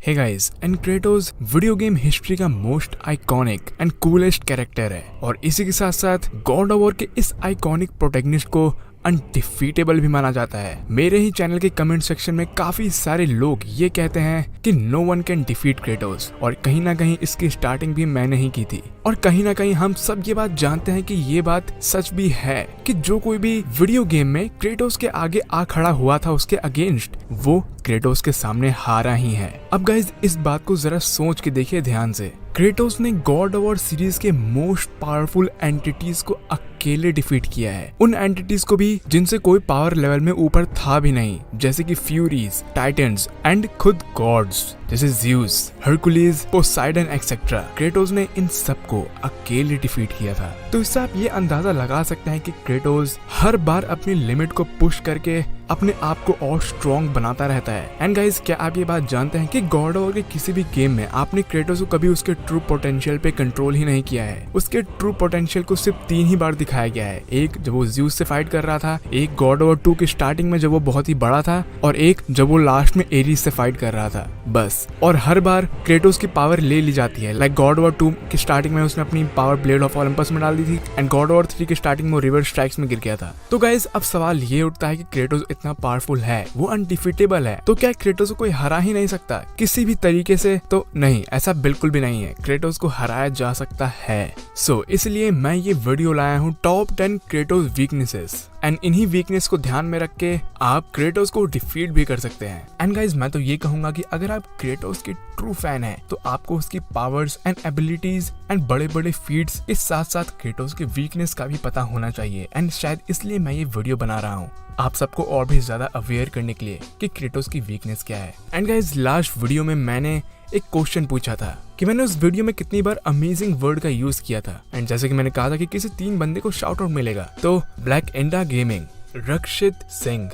Hey guys, and Kratos video game history का most iconic and coolest character है और इसी के साथ साथ गॉड ऑफ वॉर के इस आइकॉनिक प्रोटैगनिस्ट को अनडिफीटेबल भी माना जाता है। मेरे ही चैनल के कमेंट सेक्शन में काफी सारे लोग ये कहते हैं कि no one can defeat Kratos और कहीं ना कहीं इसकी स्टार्टिंग भी मैंने ही की थी और कहीं ना कहीं हम सब ये बात जानते हैं कि ये बात सच भी है कि जो कोई भी वीडियो गेम में क्रेटोस के आगे आ खड़ा हुआ था उसके अगेंस्ट वो क्रेटोस के सामने हारा ही है। अब गाइज इस बात को जरा सोच के देखिए ध्यान से। क्रेटोस ने गॉड ऑफ वॉर सीरीज के मोस्ट पावरफुल एंटिटीज को अकेले डिफीट किया है, उन एंटिटीज को भी जिनसे कोई पावर लेवल में ऊपर था भी नहीं, जैसे कि फ्यूरीज, टाइटन्स एंड खुद गॉड्स जैसे Zeus, Hercules, Poseidon etcetera. Kratos ने इन सबको अकेले डिफीट किया था। तो इससे आप ये अंदाजा लगा सकते हैं कि क्रेटोस हर बार अपनी लिमिट को पुश करके अपने आप को और स्ट्रॉन्ग बनाता रहता है। एंड गाइस, क्या आप ये बात जानते हैं कि गॉड ऑफ वॉर के किसी भी गेम में आपने क्रेटोस को कभी उसके ट्रू पोटेंशियल पे कंट्रोल ही नहीं किया है। उसके ट्रू पोटेंशियल को सिर्फ 3 ही बार दिखाया गया है। एक जब वो ज़्यूस से फाइट कर रहा था, एक गॉड ऑफ वॉर 2 की स्टार्टिंग में जब वो बहुत ही बड़ा था और एक जब वो लास्ट में एरीज से फाइट कर रहा था, बस। और हर बार क्रेटोस की पावर ले ली जाती है। लाइक गॉड ऑफ वॉर 2 की स्टार्टिंग में उसने अपनी पावर ब्लेड ऑफ ओलंपस में डाल दी थी एंड गॉड ऑफ वॉर 3 की स्टार्टिंग में वो रिवर स्ट्राइक्स में गिर गया था। तो गाइस, अब सवाल ये उठता है कि क्रेटोस इतना पावरफुल है, वो अनडिफीटेबल है, तो क्या क्रेटोस को कोई हरा ही नहीं सकता किसी भी तरीके से? तो नहीं, ऐसा बिल्कुल भी नहीं है। क्रेटोस को हराया जा सकता है। सो इसलिए मैं ये वीडियो लाया हूँ टॉप 10 क्रेटोस वीकनेसेस एंड इन्हीं वीकनेस को ध्यान में रख के आप क्रेटोस को डिफीट भी कर सकते हैं। एंड गाइज, मैं तो ये कहूंगा कि अगर आप क्रेटोस के ट्रू फैन हैं तो आपको उसकी पावर्स एंड एबिलिटीज एंड बड़े बड़े फीट्स के साथ साथ क्रेटोस के वीकनेस का भी पता होना चाहिए। एंड शायद इसलिए मैं ये वीडियो बना रहा हूँ, आप सबको और भी ज्यादा अवेयर करने के लिए कि क्रेटोस की वीकनेस क्या है। एंड गाइज, लास्ट वीडियो में मैंने एक क्वेश्चन पूछा था कि मैंने उस वीडियो में कितनी बार अमेजिंग वर्ड का यूज किया था। एंड जैसे कि मैंने कहा था कि किसी 3 बंदे को शाउट आउट मिलेगा, तो ब्लैक एंडा गेमिंग, रक्षित सिंह,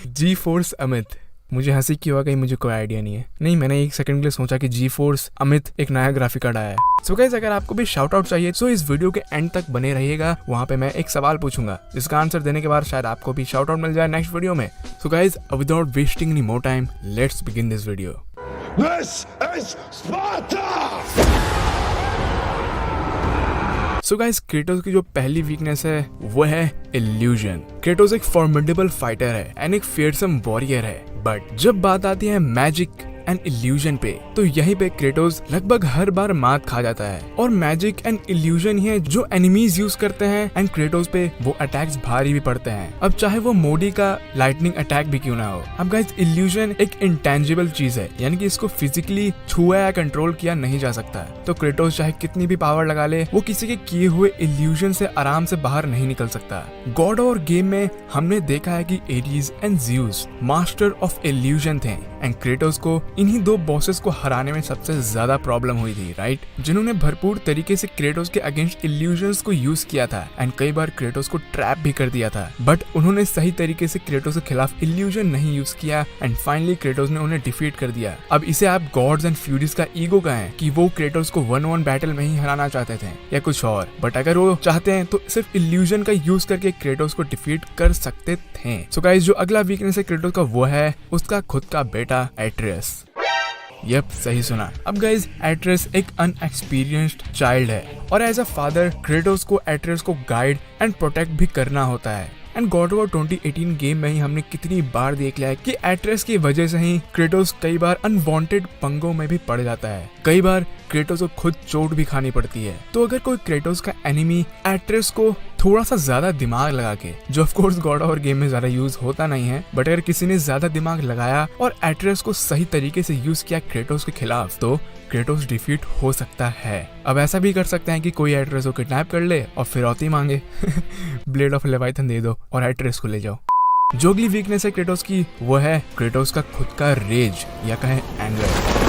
जी फोर्स अमित। मुझे हंसी क्यों हुआ, कहीं मुझे कोई आइडिया नहीं है। नहीं, मैंने 1 सेकंड के लिए सोचा कि जी फोर्स अमित एक नया ग्राफिक कार्ड आया है। सो गाइस, अगर आपको भी शाउट आउट चाहिए तो इस वीडियो के एंड तक बने रहिएगा। वहाँ पे मैं एक सवाल पूछूंगा जिसका आंसर देने के बाद शायद आपको भी शाउट आउट मिल जाए नेक्स्ट वीडियो में। So guys, without wasting any more time, let's begin this video. This is Sparta! So guys, Kratos की जो पहली वीकनेस है वो है इल्यूजन। क्रेटोस एक फॉर्मिडेबल फाइटर है एंड एक फियरसम वॉरियर है, बट जब बात आती है मैजिक एंड इल्यूजन पे तो यहीं पे क्रेटोस लगभग हर बार मात खा जाता है। और मैजिक एंड इल्यूजन ही है जो एनिमीज यूज करते हैं एंड क्रेटोस पे वो अटैक्स भारी भी पड़ते हैं, अब चाहे वो मोडी का लाइटनिंग अटैक भी क्यों ना हो। अब गाइस, इल्यूजन एक इंटेंजिबल चीज है, यानी कि इसको फिजिकली छुआ या कंट्रोल किया नहीं जा सकता। तो क्रेटोस चाहे कितनी भी पावर लगा ले, वो किसी के किए हुए इल्यूजन से आराम से बाहर नहीं निकल सकता। गॉड ऑफ वॉर गेम में हमने देखा है कि Aries and Zeus master of illusion थे एंड क्रेटोस को इन्हीं 2 बॉसेस को हराने में सबसे ज्यादा प्रॉब्लम हुई थी, राइट? जिन्होंने भरपूर तरीके से क्रेटोस के अगेंस्ट इल्यूजन्स को यूज किया था एंड कई बार क्रेटोस को ट्रैप भी कर दिया था, बट उन्होंने सही तरीके से क्रेटोस के खिलाफ इल्यूजन नहीं यूज किया एंड फाइनली क्रेटोस ने उन्हें डिफीट कर दिया। अब इसे आप गॉड्स एंड फ्यूरीज का ईगो कहें कि वो क्रेटोस को 1-1 बैटल में ही हराना चाहते थे या कुछ और, बट अगर वो चाहते हैं तो सिर्फ इल्यूजन का यूज करके क्रेटोस को डिफीट कर सकते थे। सो गाइस, जो अगला वीकनेस है क्रेटोस का वो है उसका खुद का बेटा एट्रेस। यप, सही सुना। अब गाइज, एट्रेस एक अनएक्सपीरियंस्ड चाइल्ड है और एज अ फादर क्रेटोस को एट्रेस को गाइड एंड प्रोटेक्ट भी करना होता है। And God of war 2018 game में ही हमने कितनी बार देख लिया है कि एट्रेस की वजह से ही क्रेटोस कई बार अनवांटेड पंगों में भी पड़ जाता है। कई बार क्रेटोस को खुद चोट भी खानी पड़ती है। तो अगर कोई क्रेटोस का एनिमी एट्रेस को थोड़ा सा ज्यादा दिमाग लगा के, जो of course God of war game में ज्यादा यूज होता नहीं है, बट अगर किसी ने ज्यादा दिमाग लगाया और एट्रेस को सही तरीके से यूज किया क्रेटोस के खिलाफ, तो क्रेटोस डिफीट हो सकता है। अब ऐसा भी कर सकते हैं कि कोई एट्रेस को किडनैप कर ले और फिरौती मांगे ब्लेड ऑफ लेवाइथन दे दो और एट्रेस को ले जाओ। जो अगली वीकनेस है क्रेटोस की वो है क्रेटोस का खुद का रेज या कहें एंगर।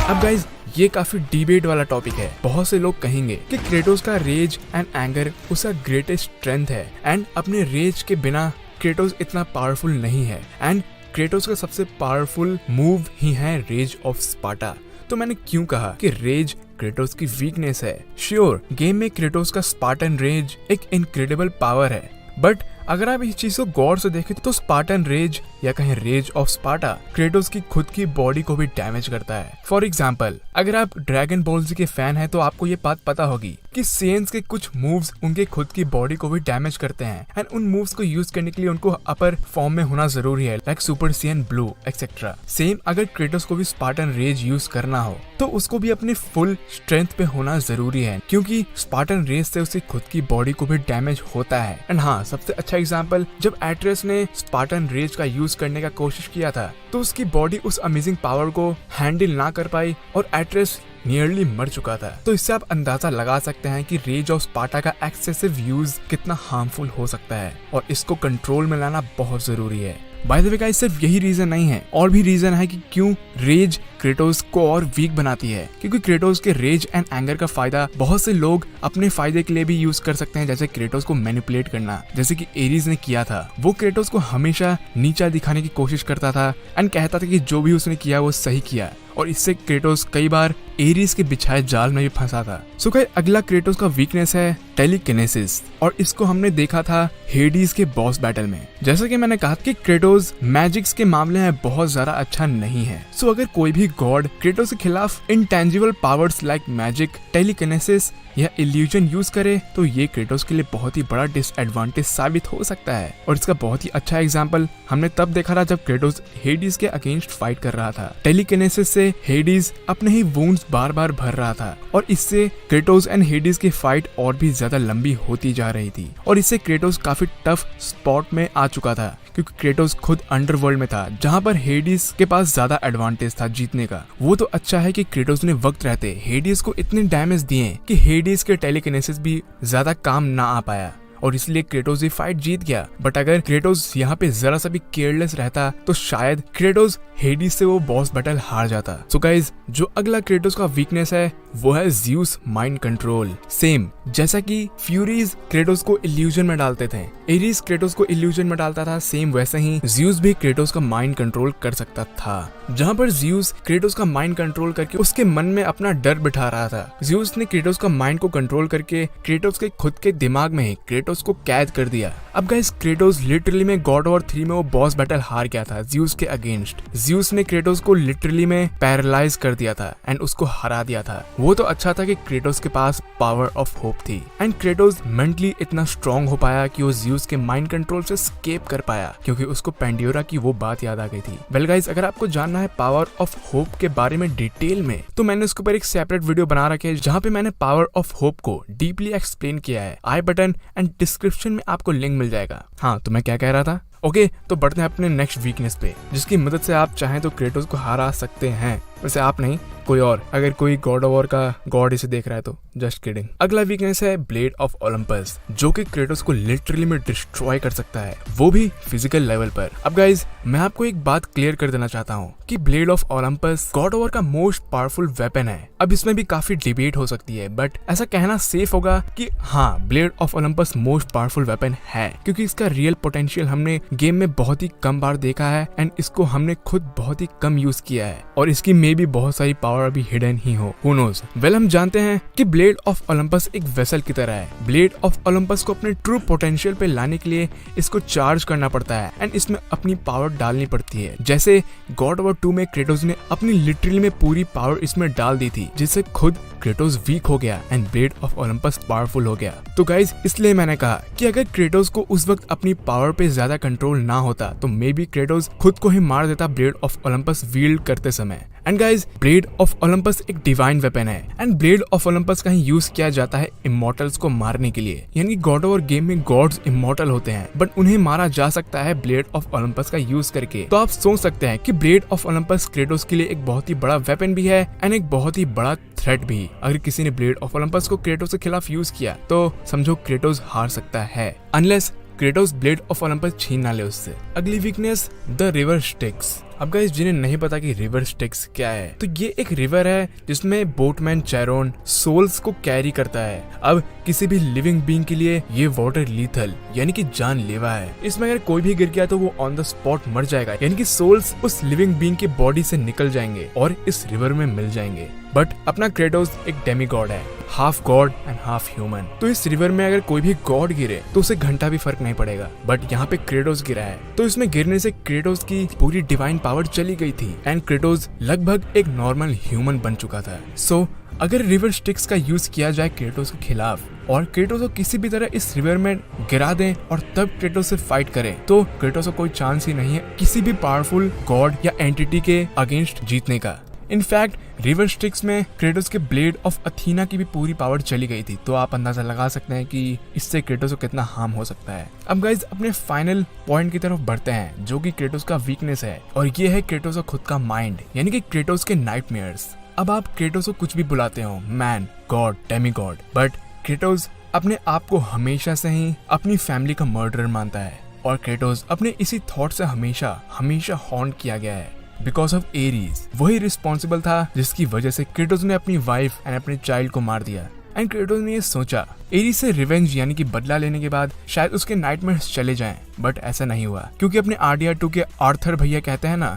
अब गाइज, ये काफी डिबेट वाला टॉपिक है। बहुत से लोग कहेंगे कि क्रेटोस का रेज एंड एंगर उसका ग्रेटेस्ट स्ट्रेंथ है एंड अपने रेज के बिना क्रेटोस इतना पावरफुल नहीं है एंड क्रेटोस का सबसे पावरफुल मूव ही है रेज ऑफ स्पार्टा। तो मैंने क्यों कहा कि रेज क्रेटोस की वीकनेस है? श्योर, गेम में क्रेटोस का स्पार्टन रेज एक इनक्रेडिबल पावर है, बट अगर आप इस चीज को गौर से देखें तो स्पार्टन रेज या कहीं रेज ऑफ स्पार्टा क्रेटोस की खुद की बॉडी को भी डैमेज करता है। फॉर एग्जाम्पल, अगर आप ड्रैगन बॉल जी के फैन हैं तो आपको ये बात पता होगी कि सेंस के कुछ मूव्स उनके खुद की बॉडी को भी डैमेज करते हैं एंड उन मूव्स को यूज करने के लिए उनको अपर फॉर्म में होना जरूरी है, like super Saiyan blue etcetera. Same अगर क्रेटोस को भी स्पार्टन रेज यूज करना हो तो उसको भी अपने फुल स्ट्रेंथ पे होना जरूरी है, क्योंकि स्पार्टन रेज से उसकी खुद की बॉडी को भी डैमेज होता है। एंड हाँ, सबसे अच्छा एग्जांपल, जब एट्रेस ने स्पार्टन रेज का यूज करने का कोशिश किया था तो उसकी बॉडी उस अमेजिंग पावर को हैंडल ना कर पाई और एट्रेस नियरली मर चुका था। तो इससे आप अंदाजा लगा सकते हैं कि रेज ऑफ स्पार्टा का एक्सेसिव यूज कितना हार्मफुल हो सकता है और इसको कंट्रोल में लाना बहुत जरूरी है। बाय द वे गाइस, सिर्फ यही रीजन नहीं है, और भी रीजन है कि क्यों रेज क्रेटोस को और वीक बनाती है। क्योंकि क्रेटोस के रेज एंड एंगर का फायदा बहुत से लोग अपने फायदे के लिए भी यूज कर सकते हैं, जैसे क्रेटोस को मैनिपुलेट करना, जैसे कि एरीज ने किया था। वो क्रेटोस को हमेशा नीचा दिखाने की कोशिश करता था एंड कहता था कि जो भी उसने किया वो सही किया, और इससे क्रेटोस कई बार एरीज के बिछाए जाल में भी फंसा था। सो गाइस, अगला क्रेटोस का वीकनेस है टेलीकिनेसिस, और इसको हमने देखा था हेडीज के बॉस बैटल में। जैसा कि मैंने कहा कि क्रेटोस मैजिक्स के मामले में बहुत ज्यादा अच्छा नहीं है। सो अगर कोई भी गॉड क्रेटोस के खिलाफ intangible powers like magic, telekinesis या इल्यूजन यूज करे तो ये क्रेटोस के लिए बहुत ही बड़ा डिसएडवांटेज साबित हो सकता है। और इसका बहुत ही अच्छा एग्जांपल हमने तब देखा था जब क्रेटोस हेडीज के अगेंस्ट फाइट कर रहा था। टेलीकिनेसिस से हेडीज अपने ही वुंड्स बार बार भर रहा था और इससे क्रेटोस एंड हेडीज की फाइट और भी ज्यादा लंबी होती जा रही थी, और इससे क्रेटोस काफी टफ स्पॉट में आ चुका था, क्योंकि क्रेटोस खुद अंडरवर्ल्ड में था जहां पर हेडीज के पास ज्यादा एडवांटेज था जीतने का। वो तो अच्छा है कि क्रेटोस ने वक्त रहते हेडीज को इतने डैमेज दिए कि हेडीज के टेलीकिनेसिस भी ज्यादा काम ना आ पाया, और इसलिए क्रेटोस ये फाइट जीत गया। बट अगर क्रेटोस यहाँ पे जरा सा भी केयरलेस रहता तो शायद क्रेटोस हेडीज से वो बॉस बैटल हार जाता। सो गाइज, जो अगला क्रेटोस का वीकनेस है वो है ज़्यूस माइंड कंट्रोल। सेम जैसा कि फ्यूरीज क्रेटोस को इल्यूजन में डालते थे, एरीज क्रेटोस को इल्यूजन में डालता था, सेम वैसे ही ज़्यूस भी क्रेटोस का माइंड कंट्रोल कर सकता था। जहाँ पर ज़्यूस क्रेटोस का माइंड कंट्रोल करके उसके मन में अपना डर बिठा रहा था, ज़्यूस ने क्रेटोस का माइंड को कंट्रोल करके क्रेटोस के खुद के दिमाग में ही क्रेटोस को कैद कर दिया। अब गाइस, क्रेटोस लिटरली में गॉड ऑफ वॉर 3 में वो बॉस बैटल हार गया था ज़्यूस के अगेंस्ट। ज़्यूस ने क्रेटोस को लिटरली में पैरालाइज कर दिया था एंड उसको हरा दिया था। वो तो अच्छा था कि क्रेटोस के पास पावर ऑफ होप थी एंड क्रेटोस मेंटली इतना स्ट्रॉन्ग हो पाया कि वो ज़्यूस के माइंड कंट्रोल से स्केप कर पाया, क्योंकि उसको पेंडियोरा की वो बात याद आ गई थी। वेल गाइस, अगर आपको जानना है पावर ऑफ होप के बारे में डिटेल में तो मैंने उसके ऊपर एक सेपरेट वीडियो बना रखी है जहाँ पे मैंने पावर ऑफ होप को डीपली एक्सप्लेन किया है। आई बटन एंड डिस्क्रिप्शन में आपको लिंक मिल जाएगा। हाँ, तो मैं क्या कह रहा था? ओके, तो बढ़ते हैं अपने नेक्स्ट वीकनेस पे, जिसकी मदद से आप चाहें तो क्रेटोस को हरा सकते हैं। वैसे आप नहीं, कोई और, अगर कोई गॉड ऑफ वॉर का गॉड इसे देख रहा है तो जस्ट किडिंग। अगला वीकनेस है ब्लेड ऑफ ओलंपस, जो कि क्रेटोस को लिटरली में डिस्ट्रॉय कर सकता है, वो भी फिजिकल लेवल पर। अब गाइज, मैं आपको एक बात क्लियर कर देना चाहता हूँ कि blade of Olympus God of war का मोस्ट पावरफुल वेपन है। अब इसमें भी काफी डिबेट हो सकती है, बट ऐसा कहना सेफ होगा कि हाँ, blade of Olympus most powerful weapon है, क्योंकि इसका रियल पोटेंशियल हमने गेम में बहुत ही कम बार देखा है एंड इसको हमने खुद बहुत ही कम यूज किया है, और इसकी मे भी बहुत सारी पावर अभी हिडन ही हो, who knows? वेल, हम जानते हैं कि ब्लेड ऑफ ओलंपस एक वेसल की तरह है। ब्लेड ऑफ ओलंपस को अपने ट्रू पोटेंशियल पे लाने के लिए इसको चार्ज करना पड़ता है एंड इसमें अपनी पावर डालनी पड़ती है। जैसे गॉड ऑफ वॉर 2 में क्रेटोस ने अपनी लिटरली में पूरी पावर इसमें डाल दी थी, जिससे खुद क्रेटोस वीक हो गया and blade of Olympus powerful हो गया। तो गाइज, इसलिए मैंने कहा कि अगर क्रेटोस को उस वक्त अपनी पावर पे ज्यादा कंट्रोल ना होता तो मे बी क्रेटोस खुद को ही मार देता ब्लेड ऑफ ओलंपस वील्ड करते समय। And guys, blade of Olympus एक डिवाइन वेपन है एंड ब्लेड ऑफ ओलंपस का ही यूज किया जाता है इमॉर्टल्स को मारने के लिए। यानी गॉड ऑफ वॉर गेम में गॉड्स इमॉर्टल होते हैं, बट उन्हें मारा जा सकता है ब्लेड ऑफ ओलंपस का यूज करके। तो आप सोच सकते हैं कि ब्लेड ऑफ ओलंपस क्रेटोस के लिए एक बहुत ही बड़ा वेपन भी है एंड एक बहुत ही बड़ा थ्रेट भी। अगर किसी ने ब्लेड ऑफ ओलंपस को क्रेटोस के खिलाफ यूज किया तो समझो क्रेटोस हार सकता है, unless Kratos blade of Olympus छीन ना ले उससे। अगली वीकनेस, द रिवर स्टिक्स। अब गाइस, जिन्हें नहीं पता कि रिवर स्टिक्स क्या है, तो ये एक रिवर है जिसमें बोटमैन चैरोन सोल्स को कैरी करता है। अब किसी भी लिविंग बीइंग के लिए ये वाटर लीथल यानी कि जानलेवा है। इसमें अगर कोई भी गिर गया तो वो ऑन द स्पॉट मर जाएगा, यानी कि सोल्स उस लिविंग बीइंग की बॉडी से निकल जाएंगे और इस रिवर में मिल जाएंगे। बट अपना क्रेटोस एक डेमी गॉड है, half God and half human. तो इस रिवर में अगर कोई भी गॉड गिरे तो उसे घंटा भी फर्क नहीं पड़ेगा, बट यहाँ पे क्रेटोस गिरा है तो इसमें गिरने से क्रेटोस की पूरी डिवाइन पावर चली गई थी एंड क्रेटोस लगभग एक नॉर्मल ह्यूमन बन चुका था। सो अगर रिवर स्टिक्स का यूज किया जाए क्रेटोस के खिलाफ और क्रेटोस को किसी भी तरह इस रिवर में गिरा दें और तब क्रेटोस से फाइट करें तो क्रेटोस को कोई चांस ही नहीं है किसी भी पावरफुल गॉड या एंटिटी के अगेंस्ट जीतने का। इनफैक्ट रिवर स्टिक्स में क्रेटोस के ब्लेड ऑफ अथीना की भी पूरी पावर चली गई थी, तो आप अंदाजा लगा सकते हैं कि इससे क्रेटोस को कितना हार्म हो सकता है। अब गाइज अपने फाइनल पॉइंट की तरफ बढ़ते हैं जो कि क्रेटोस का वीकनेस है, और ये है क्रेटोस का खुद का माइंड, यानी कि क्रेटोस के नाइटमेयर्स। अब आप क्रेटोस को कुछ भी बुलाते हो, man, God, Demi God, but Kratos अपने आप को हमेशा से ही अपनी फैमिली का मर्डरर मानता है और क्रेटोस अपने इसी थॉट से हमेशा हॉन्ट किया गया है बिकॉज ऑफ एरीज। वही रिस्पॉन्सिबल था जिसकी वजह से क्रेटोस ने अपनी वाइफ एंड अपने चाइल्ड को मार दिया। एंड क्रेटोस ने ये सोचा एरीज से रिवेंज यानी कि बदला लेने के बाद शायद उसके नाइटमेयर्स चले जाएं, बट ऐसा नहीं हुआ क्योंकि अपने RDR2 के आर्थर भैया कहते हैं ना,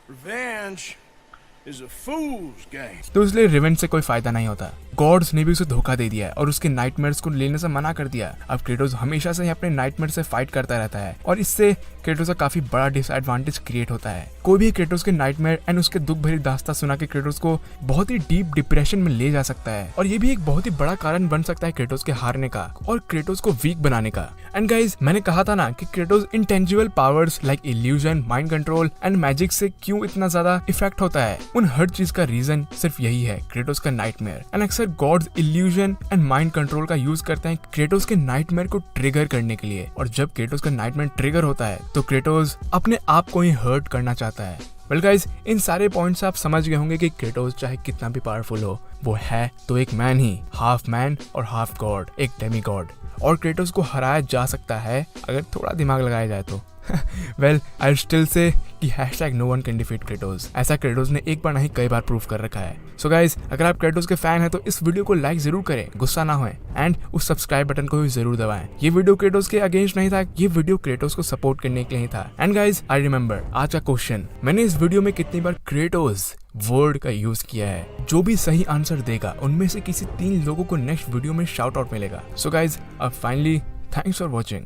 Revenge is a fool's game. तो इसलिए रिवेंज से कोई फायदा नहीं होता। गॉड्स ने भी उसे धोखा दे दिया है और उसके नाइटमेयर्स को लेने से मना कर दिया। अब क्रेटोस हमेशा से ही अपने नाइटमेयर से फाइट करता रहता है और इससे क्रेटोस का काफी बड़ा डिसएडवांटेज क्रिएट होता है। कोई भी क्रेटोस के नाइटमेयर एंड उसके दुख भरी दास्तां सुना के क्रेटोस को बहुत ही डीप डिप्रेशन में ले जा सकता है और ये भी एक बहुत ही बड़ा कारण बन सकता है क्रेटोस के हारने का और क्रेटोस को वीक बनाने का। एंड गाइज मैंने कहा था ना कि Kratos intangible powers like illusion, mind control and magic से क्यों इतना ज्यादा इफेक्ट होता है। उन हर चीज का रीजन सिर्फ यही है, क्रेटोस का नाइटमेयर। एंड अक्सर gods illusion and mind control का यूज करते हैं क्रेटोस के नाइटमेयर को ट्रिगर करने के लिए, और जब क्रेटोस का नाइटमेयर ट्रिगर होता है तो क्रेटोस अपने आप को ही हर्ट करना चाहता है। वेल गाइज इन सारे पॉइंट्स से आप समझ गए होंगे कि क्रेटोस चाहे कितना भी पावरफुल हो, वो है तो एक मैन ही, हाफ मैन और हाफ गॉड, एक डेमी गॉड, और क्रेटोस को हराया जा सकता है अगर थोड़ा दिमाग लगाया जाए तो। वेल आई स्टिल से कि #NoOne can defeat क्रेटोस, ऐसा क्रेटोस ने एक बार नहीं कई बार प्रूव कर रखा है। सो गाइज अगर आप क्रेटोस के फैन हैं तो इस वीडियो को लाइक जरूर करें, गुस्सा ना होए, एंड उस सब्सक्राइब बटन को भी जरूर दबाएं। ये वीडियो क्रेटोस के अगेंस्ट नहीं था, ये वीडियो क्रेटोस को सपोर्ट करने के लिए था। एंड गाइज आई रिमेंबर आज का क्वेश्चन, मैंने इस वीडियो में कितनी बार क्रेटोस वर्ड का यूज किया है। जो भी सही आंसर देगा उनमें से किसी 3 लोगों को नेक्स्ट वीडियो में शाउट आउट मिलेगा। सो गाइज अब फाइनली थैंक्स फॉर वॉचिंग।